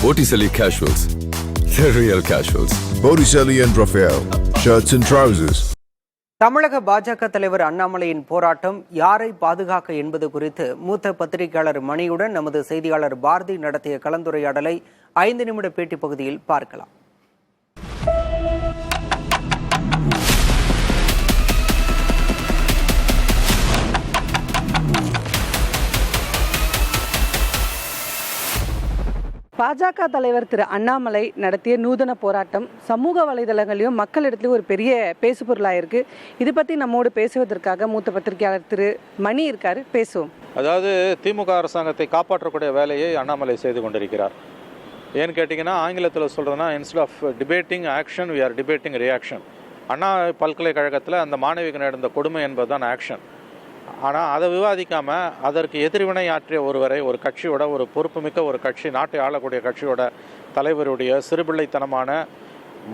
Botticelli Casuals. The real casuals. Botticelli and Raphael. Shirts and trousers. தமிழக பாஜக தலைவர் அண்ணாமலையின் போராட்டம் யாரை பாதுகாக்க என்பது குறித்து மூத்த பத்திரிகையாளர் மணியுடன் நமது செய்தியாளர் பாரதி நடத்திய கலந்துரையாடலை 5 நிமிட பேட்டி பகுதியில் பார்க்கலாம். பாஜக தலைவர் திரு அண்ணாமலை நடத்திய நூதன போராட்டம் சமூக வலைதளங்களையும் மக்களிடத்திலும் ஒரு பெரிய பேசுபொருளாக இருக்கு. இது பற்றி நம்மோடு பேசுவதற்காக மூத்த பத்திரிகையாளர் திரு மணி இருக்காரு, பேசுவோம். அதாவது திமுக அரசாங்கத்தை காப்பாற்றக்கூடிய வேலையை அண்ணாமலை செய்து கொண்டிருக்கிறார். ஏன்னு கேட்டிங்கன்னா ஆங்கிலத்தில் சொல்கிறதுனா instead of debating action we are debating reaction. Anna பல்கலைக்கழகத்தில் அந்த மாணவிக்கு நடந்த கொடுமை என்பது தான் ஆக்ஷன். ஆனால் அதை விவாதிக்காமல் அதற்கு எதிர்வினை ஆற்றிய ஒருவரை ஒரு கட்சியோட ஒரு பொறுப்புமிக்க ஒரு கட்சி நாட்டை ஆளக்கூடிய கட்சியோட தலைவருடைய சிறுபிள்ளைத்தனமான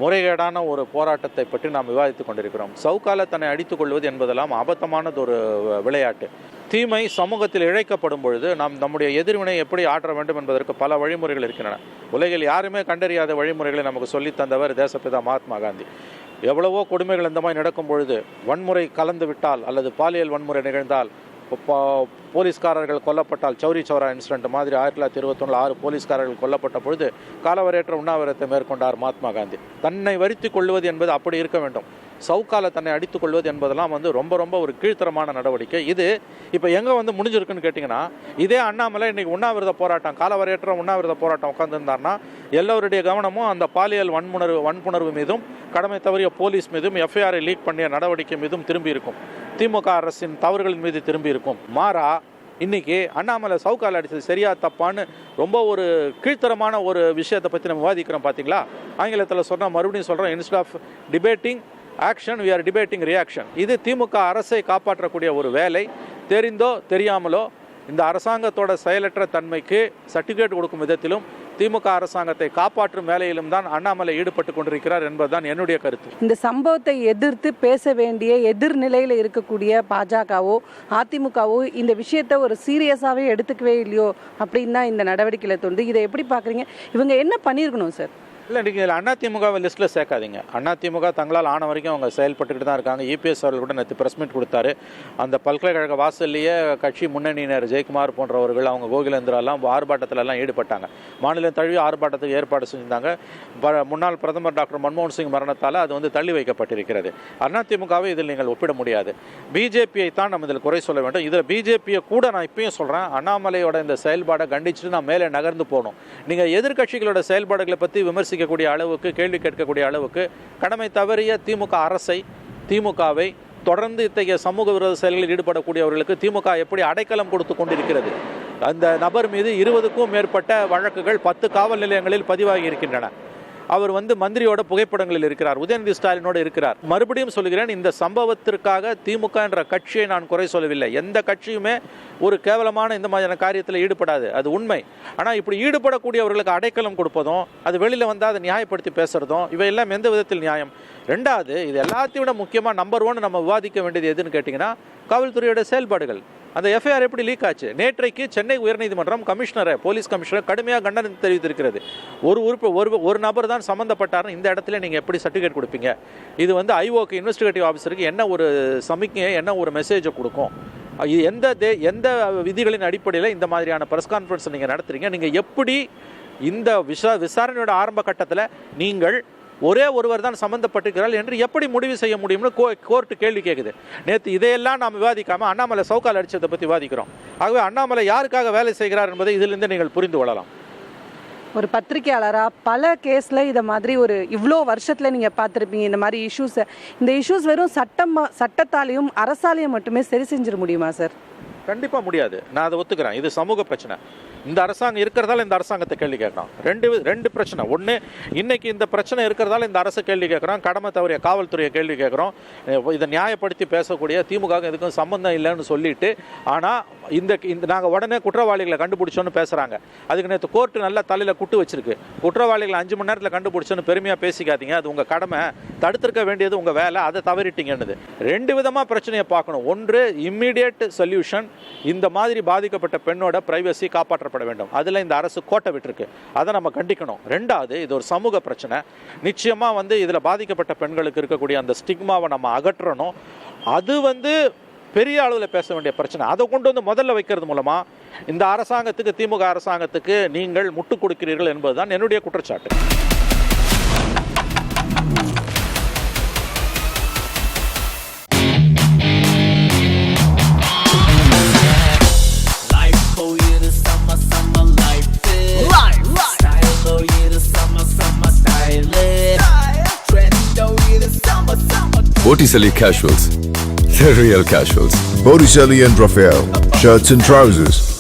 முறைகேடான ஒரு போராட்டத்தை பற்றி நாம் விவாதித்து கொண்டிருக்கிறோம். சவுக்கால தன்னை அடித்துக் கொள்வது என்பதெல்லாம் அபத்தமானது ஒரு விளையாட்டு. தீமை சமூகத்தில் இழைக்கப்படும் பொழுது நாம் நம்முடைய எதிர்வினை எப்படி ஆற்ற வேண்டும் என்பதற்கு பல வழிமுறைகள் இருக்கின்றன. உலகில் யாருமே கண்டறியாத வழிமுறைகளை நமக்கு சொல்லித் தந்தவர் தேசப்பிதா மகாத்மா காந்தி. எவ்வளவோ கொடுமைகள் இந்த மாதிரி நடக்கும் பொழுது வன்முறை கலந்து விட்டால் அல்லது பாலியல் வன்முறை நிகழ்ந்தால் போலீஸ்காரர்கள் கொல்லப்பட்டால் சௌரி சௌரா இன்சிடென்ட் மாதிரி 1921 6 போலீஸ்காரர்கள் கொல்லப்பட்ட பொழுது காலவரையற்ற உண்ணாவிரத்தை மேற்கொண்டார் மகாத்மா காந்தி. தன்னை வருத்தி கொள்வது என்பது அப்படி இருக்க வேண்டும். சவுக்கால தன்னை அடித்துக் கொள்வது என்பதெல்லாம் ரொம்ப ரொம்ப ஒரு கீழ்த்தரமான நடவடிக்கை. இது இப்போ எங்கே முடிஞ்சிருக்குன்னு கேட்டிங்கன்னா, இதே அண்ணாமலை இன்றைக்கி உண்ணாவிரத போராட்டம் காலவரையற்ற உண்ணாவிரத போராட்டம் உட்காந்துருந்தார்னா எல்லோருடைய கவனமும் அந்த பாலியல் வன்புணர்வு மீதும் கடமை தவறிய போலீஸ் மீதும் எஃப்ஐஆரை லீக் பண்ணிய நடவடிக்கை மீதும் திரும்பி இருக்கும். திமுக அரசின் தவறுகளின் மீது திரும்பி இருக்கும். மாறா இன்னைக்கு அண்ணாமலை சவுக்கால் அடித்தது சரியா தப்பான்னு ரொம்ப ஒரு கீழ்த்தரமான ஒரு விஷயத்தை பற்றி நம்ம விவாதிக்கிறோம். பார்த்தீங்களா, ஆங்கிலத்தில் சொன்னால் மறுபடியும் சொல்கிறோம், instead of debating action we are debating reaction. இது திமுக அரசை காப்பாற்றக்கூடிய ஒரு வேலை. தெரிந்தோ தெரியாமலோ இந்த அரசாங்கத்தோட செயலற்ற தன்மைக்கு சர்டிஃபிகேட் கொடுக்கும் விதத்திலும் திமுக அரசாங்கத்தை காப்பாற்றும் வேலையிலும் தான் அண்ணாமலை ஈடுபட்டு கொண்டிருக்கிறார் என்பதுதான் என்னுடைய கருத்து. இந்த சம்பவத்தை எதிர்த்து பேச வேண்டிய எதிர்நிலையில் இருக்கக்கூடிய பாஜகவோ அதிமுகவோ இந்த விஷயத்தை ஒரு சீரியஸாகவே எடுத்துக்கவே இல்லையோ அப்படின்னு தான் இந்த நடவடிக்கையில் தோன்று. இதை எப்படி பார்க்குறீங்க? இவங்க என்ன பண்ணியிருக்கணும் சார்? இல்லை, நீங்கள் அதிமுகவை லிஸ்ட்டில் சேர்க்காதீங்க. அதிமுக தங்களால் ஆன வரைக்கும் அவங்க செயல்பட்டுக்கிட்டு தான் இருக்காங்க. இபிஎஸ் அவர்கள் கூட நேற்று ப்ரெஸ் மீட் கொடுத்தாரு. அந்த பல்கலைக்கழக வாசல்லையே கட்சி முன்னணியினர் ஜெயக்குமார் போன்றவர்கள் அவங்க கோகிலேந்திராலாம் ஆர்ப்பாட்டத்திலலாம் ஈடுபட்டாங்க. மாநிலம் தழுவி ஆர்ப்பாட்டத்துக்கு ஏற்பாடு செஞ்சிருந்தாங்க. முன்னாள் பிரதமர் டாக்டர் மன்மோகன் சிங் மரணத்தால் அது தள்ளி வைக்கப்பட்டிருக்கிறது. அதிமுகவை இதில் நீங்கள் ஒப்பிட முடியாது. பிஜேபியை தான் நம்ம இதில் குறை சொல்ல வேண்டும். இதில் பிஜேபியை கூட நான் இப்பயும் சொல்கிறேன், அண்ணாமலையோட இந்த செயல்பாடை கண்டிச்சுட்டு நான் மேலே நகர்ந்து போகணும். நீங்கள் எதிர்கட்சிகளோட செயல்பாடுகளை பற்றி விமர்சிக்கக்கூடிய அளவுக்கு, கேள்வி கேட்கக்கூடிய அளவுக்கு கடமை தவறிய திமுக அரசை, திமுகவை தொடர்ந்து இத்தகைய சமூக விரோத செயல்களில் ஈடுபடக்கூடியவர்களுக்கு திமுக எப்படி அடைக்கலம் கொடுத்து கொண்டிருக்கிறது? அந்த நபர் மீது 20க்கும் மேற்பட்ட வழக்குகள் 10 காவல் நிலையங்களில் பதிவாகி இருக்கின்றன. அவர் மந்திரியோட புகைப்படங்களில் இருக்கிறார், உதயநிதி ஸ்டாலினோடு இருக்கிறார். மறுபடியும் சொல்கிறேன், இந்த சம்பவத்திற்காக திமுக என்ற கட்சியை நான் குறை சொல்லவில்லை. எந்த கட்சியுமே ஒரு கேவலமான இந்த மாதிரியான காரியத்தில் ஈடுபடாது, அது உண்மை. ஆனால் இப்படி ஈடுபடக்கூடியவர்களுக்கு அடைக்கலம் கொடுப்பதும், அது வெளியில் வந்தால் அதை நியாயப்படுத்தி பேசுறதும், இவையெல்லாம் எந்த விதத்தில் நியாயம்? ரெண்டாவது, இது எல்லாத்தையும் விட முக்கியமாக நம்பர் 1 நம்ம விவாதிக்க வேண்டியது எதுன்னு கேட்டிங்கன்னா, காவல்துறையோட செயல்பாடுகள். அந்த எஃப்ஐஆர் எப்படி லீக் ஆச்சு? நேற்றைக்கு சென்னை உயர்நீதிமன்றம் போலீஸ் கமிஷனர் கடுமையாக கண்டனம் தெரிவித்திருக்கிறது. ஒரு நபர் தான் சம்மந்தப்பட்டார், இந்த இடத்துல நீங்கள் எப்படி சர்டிஃபிகேட் கொடுப்பீங்க? இது ஐஓக்கு இன்வெஸ்டிகேட்டிவ் ஆஃபீஸருக்கு என்ன ஒரு சமிக்கையை, என்ன ஒரு மெசேஜை கொடுக்கும்? எந்த விதிகளின் அடிப்படையில் இந்த மாதிரியான ப்ரெஸ் கான்ஃபரன்ஸ் நீங்கள் நடத்துறீங்க? நீங்கள் எப்படி இந்த விசாரணையோட ஆரம்ப கட்டத்தில் நீங்கள் ஒரே ஒருவர் தான் சம்மந்தப்பட்டிருக்கிறார் என்று எப்படி முடிவு செய்ய முடியும்னு கோர்ட்டு கேள்வி கேட்குது. நேற்று இதையெல்லாம் நாம் விவாதிக்காமல் அண்ணாமலை சவுக்கால் அடிச்சதை பற்றி விவாதிக்கிறோம். ஆகவே அண்ணாமலை யாருக்காக வேலை செய்கிறார் என்பதை இதிலிருந்து நீங்கள் புரிந்து கொள்ளலாம். ஒரு பத்திரிகையாளராக பல கேஸில் இதை மாதிரி இவ்வளோ வருஷத்தில் நீங்கள் பார்த்துருப்பீங்க. இந்த இஷ்யூஸ் வெறும் சட்டத்தாலையும் அரசாலையும் மட்டுமே சரி செஞ்சிட முடியுமா சார்? கண்டிப்பாக முடியாது. நான் அதை ஒத்துக்கிறேன். இது சமூக பிரச்சனை. இந்த அரசாங்கம் இருக்கிறதால இந்த அரசாங்கத்தை கேள்வி கேட்கணும். ரெண்டு பிரச்சனை. ஒன்று, இன்னைக்கு இந்த பிரச்சனை இருக்கிறதால இந்த அரசு கேள்வி கேட்குறோம், கடமை தவறிய காவல்துறையை கேள்வி கேட்குறோம். இதை நியாயப்படுத்தி பேசக்கூடிய திமுக இதுக்கும் சம்பந்தம் இல்லைன்னு சொல்லிட்டு, ஆனால் இந்த நாங்கள் உடனே குற்றவாளிகளை கண்டுபிடிச்சோன்னு பேசுகிறாங்க. அதுக்கு நேற்று கோர்ட்டு நல்லா தலையில் குட்டு வச்சிருக்கு. குற்றவாளிகளை 5 மணி நேரத்தில் கண்டுபிடிச்சோன்னு பெருமையாக பேசிக்காதீங்க, அது உங்கள் கடமை, தடுத்திருக்க வேண்டியது உங்கள் வேலை, அதை தவறிட்டீங்கன்னு. 2 விதமாக பிரச்சனையை பார்க்கணும். ஒன்று, இம்மிடியேட் சொல்யூஷன், இந்த மாதிரி பாதிக்கப்பட்ட பெண்ணோட பிரைவசி காப்பாற்ற காப்பாற்றப்பட வேண்டும். அதில் இந்த அரசு கோட்டை விட்டுருக்கு. அதை நம்ம கண்டிக்கணும். ரெண்டாவது, இது ஒரு சமூக பிரச்சனை. நிச்சயமாக இதில் பாதிக்கப்பட்ட பெண்களுக்கு இருக்கக்கூடிய அந்த ஸ்டிக்மாவை நம்ம அகற்றணும். அது பெரிய அளவில் பேச வேண்டிய பிரச்சனை. அதை கொண்டு முதல்ல வைக்கிறது மூலமாக இந்த அரசாங்கத்துக்கு, திமுக அரசாங்கத்துக்கு நீங்கள் முட்டு கொடுக்கிறீர்கள் என்பதுதான் என்னுடைய குற்றச்சாட்டு. Botticelli Casuals. The real casuals. Botticelli and Raphael, shirts and trousers.